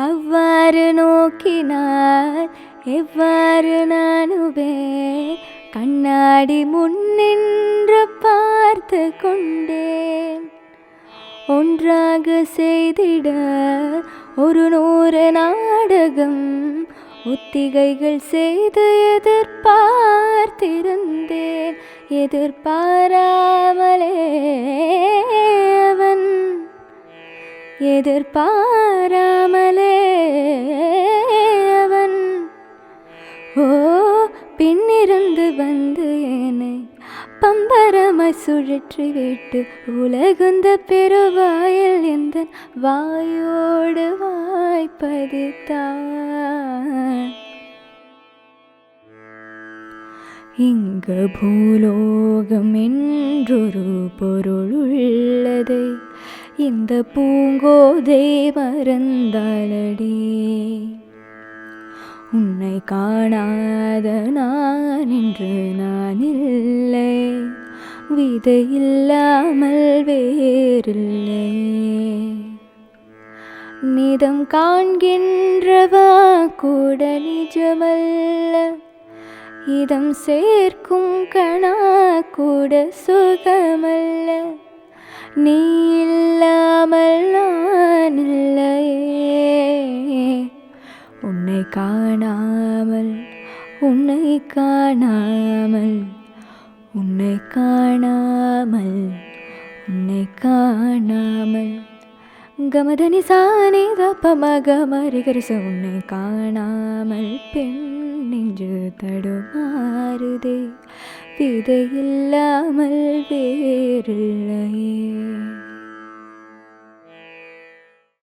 அவ்வாறு நோக்கினால் எவ்வாறு நானுவே கண்ணாடி முன்னின்று பார்த்து கொண்டேன். ஒன்றாக செய்திட 100 நாடகம் ஒத்திகைகள் செய்து எதிர்பார்த்திருந்தேன். எதிர்பாராமலே அவன் பின்னிருந்து வந்து என்னை பம்பரமாய் சுழற்றி விட்டு உலகுந்த பெருவாயில் எந்த வாயோடு வாய்ப்பதித்தான். இங்கு பூலோகம் என்றொரு பொருள் உள்ளதை இந்த பூங்கோதை மறந்தாளடி. உன்னை காணாத நான் என்று நான் இல்லை, விதை இல்லாமல் வேறில்லை. நிதம் காண்கின்றவா கூட நிஜமல்ல, இதம் சேர்க்கும் கணா கூட சுகமல்ல. நீ இல்லாமல் நான் இல்லையே, உன்னை காணாமல் உன்னை காணாமல் உன்னை காணாமல் உன்னை காணாமல் கமதனி சாணி தப்பமக மரிகரிச உன்னை காணாமல் பெண் நெஞ்சு தடுமாறுதே, விதை இல்லாமல் வேறில்லையே.